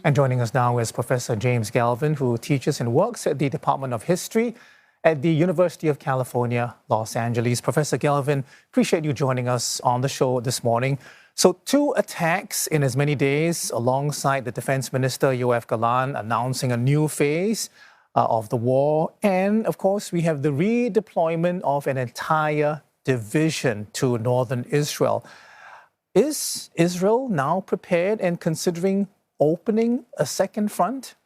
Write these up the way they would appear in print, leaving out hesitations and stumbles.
And joining us now is Professor James Galvin, who teaches and works at the Department of History at the University of California, Los Angeles. Professor Galvin, appreciate you joining us on the show this morning. So 2 attacks in as many days alongside the Defense Minister, Yoav Gallant, announcing a new phase of the war. And of course, we have the redeployment of an entire division to northern Israel. Is Israel now prepared and considering opening a second front?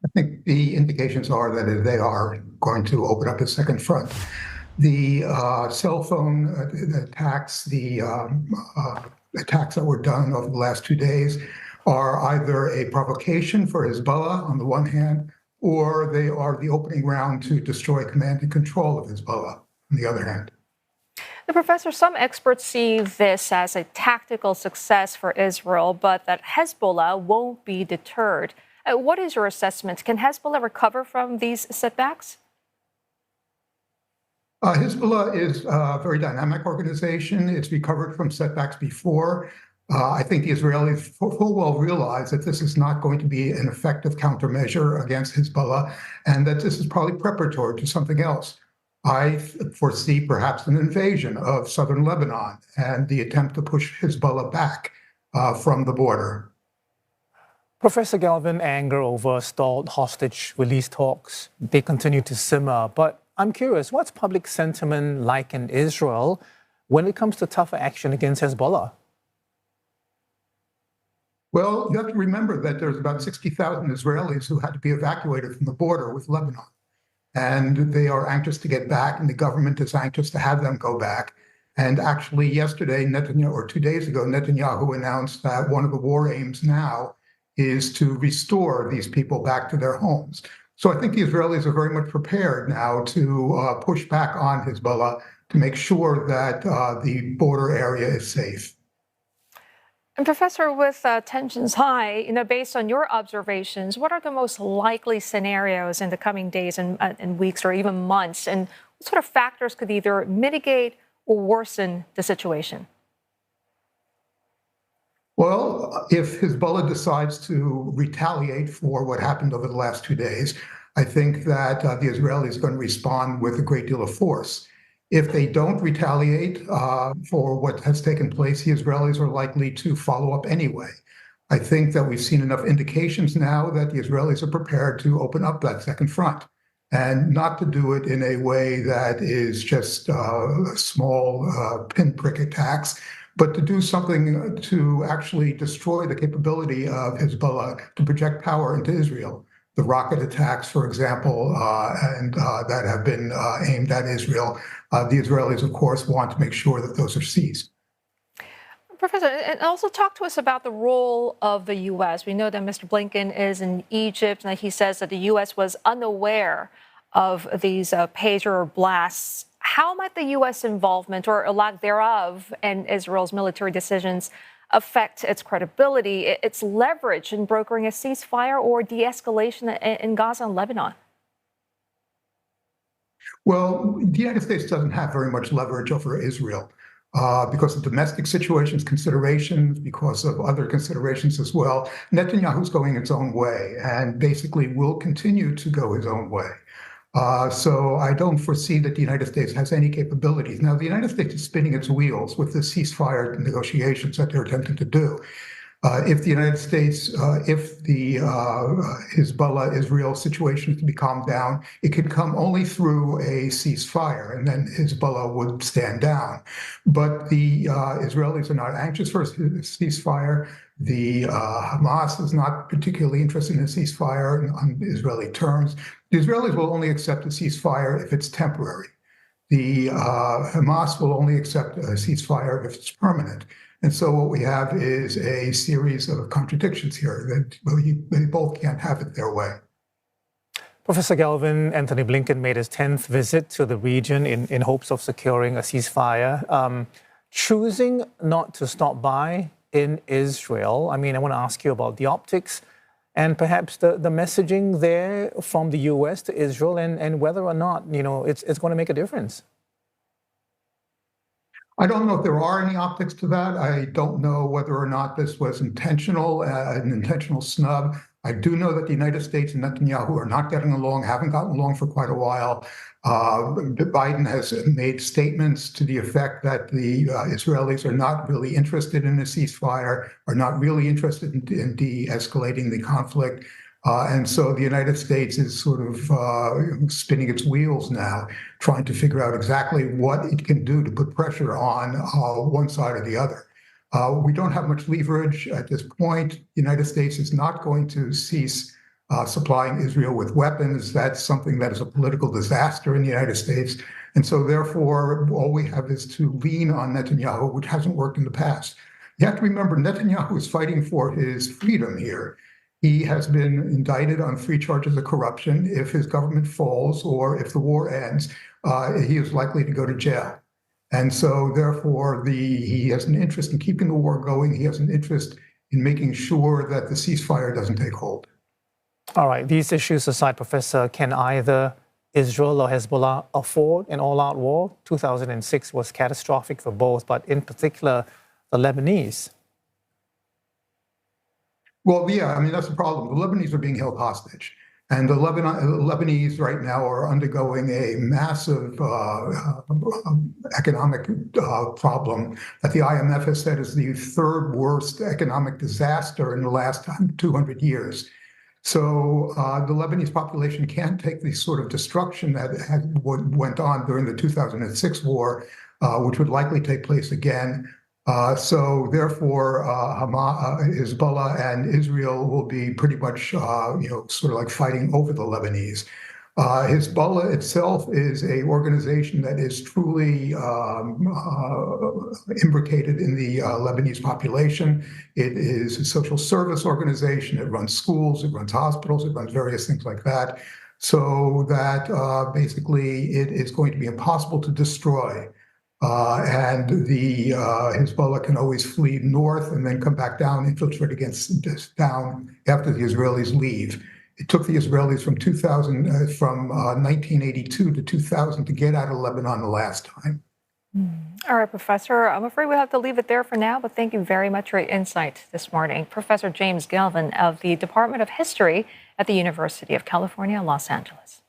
I think the indications are that they are going to open up a second front. The cell phone attacks, the attacks that were done over the last 2 days are either a provocation for Hezbollah on the one hand, or they are the opening round to destroy command and control of Hezbollah on the other hand. The professor, some experts see this as a tactical success for Israel, but that Hezbollah won't be deterred. What is your assessment? Can Hezbollah recover from these setbacks? Hezbollah is a very dynamic organization. It's recovered from setbacks before. I think the Israelis full well realize that this is not going to be an effective countermeasure against Hezbollah, and that this is probably preparatory to something else. I foresee perhaps an invasion of southern Lebanon and the attempt to push Hezbollah back from the border. Professor Galvin, anger over stalled hostage release talks, they continue to simmer. But I'm curious, what's public sentiment like in Israel when it comes to tougher action against Hezbollah? Well, you have to remember that there's about 60,000 Israelis who had to be evacuated from the border with Lebanon. And they are anxious to get back, and the government is anxious to have them go back. And actually yesterday, Netanyahu, or 2 days ago, Netanyahu announced that one of the war aims now is to restore these people back to their homes. So I think the Israelis are very much prepared now to push back on Hezbollah to make sure that the border area is safe. And Professor, with tensions high, based on your observations, what are the most likely scenarios in the coming days and weeks or even months? And what sort of factors could either mitigate or worsen the situation? Well, if Hezbollah decides to retaliate for what happened over the last 2 days, I think that the Israelis are going to respond with a great deal of force. If they don't retaliate for what has taken place, the Israelis are likely to follow up anyway. I think that we've seen enough indications now that the Israelis are prepared to open up that second front, and not to do it in a way that is just small pinprick attacks, but to do something to actually destroy the capability of Hezbollah to project power into Israel. The rocket attacks, for example, and that have been aimed at Israel. The Israelis, of course, want to make sure that those are ceased. Professor, and also talk to us about the role of the U.S. We know that Mr. Blinken is in Egypt, and he says that the U.S. was unaware of these pager blasts. How might the U.S. involvement, or a lack thereof, in Israel's military decisions affect its credibility, its leverage in brokering a ceasefire or de-escalation in Gaza and Lebanon? Well, the United States doesn't have very much leverage over Israel because of domestic situations, considerations, because of other considerations as well. Netanyahu's going his own way and basically will continue to go his own way. So I don't foresee that the United States has any capabilities. Now, the United States is spinning its wheels with the ceasefire negotiations that they're attempting to do. If the United States, if the Hezbollah-Israel situation is to be calmed down, it could come only through a ceasefire, and then Hezbollah would stand down. But the Israelis are not anxious for a ceasefire. The Hamas is not particularly interested in a ceasefire on Israeli terms. The Israelis will only accept a ceasefire if it's temporary. The Hamas will only accept a ceasefire if it's permanent. And so what we have is a series of contradictions here that they both can't have it their way. Professor Galvin, Anthony Blinken made his 10th visit to the region in hopes of securing a ceasefire. Choosing not to stop by in Israel, I want to ask you about the optics and perhaps the messaging there from the U.S. to Israel and whether or not, it's going to make a difference. I don't know if there are any optics to that. I don't know whether or not this was intentional, an intentional snub. I do know that the United States and Netanyahu are not getting along, haven't gotten along for quite a while. Biden has made statements to the effect that the Israelis are not really interested in a ceasefire, are not really interested in de-escalating the conflict. And so the United States is sort of spinning its wheels now, trying to figure out exactly what it can do to put pressure on one side or the other. We don't have much leverage at this point. The United States is not going to cease supplying Israel with weapons. That's something that is a political disaster in the United States. And so therefore, all we have is to lean on Netanyahu, which hasn't worked in the past. You have to remember, Netanyahu is fighting for his freedom here. He has been indicted on 3 charges of corruption. If his government falls or if the war ends, he is likely to go to jail. And so therefore, he has an interest in keeping the war going. He has an interest in making sure that the ceasefire doesn't take hold. All right, these issues aside, Professor, can either Israel or Hezbollah afford an all-out war? 2006 was catastrophic for both, but in particular, the Lebanese. Well, yeah, I mean, that's the problem. The Lebanese are being held hostage. And the Lebanese right now are undergoing a massive economic problem that the IMF has said is the 3rd worst economic disaster in the last 200 years. So the Lebanese population can't take the sort of destruction that went on during the 2006 war, which would likely take place again. So therefore, Hezbollah and Israel will be pretty much, sort of like fighting over the Lebanese. Hezbollah itself is an organization that is truly imbricated in the Lebanese population. It is a social service organization. It runs schools, it runs hospitals, it runs various things like that. So that basically it is going to be impossible to destroy. And the Hezbollah can always flee north and then come back down, infiltrate down after the Israelis leave. It took the Israelis from 1982 to 2000 to get out of Lebanon the last time. All right, Professor, I'm afraid we'll have to leave it there for now, but thank you very much for your insight this morning. Professor James Galvin of the Department of History at the University of California, Los Angeles.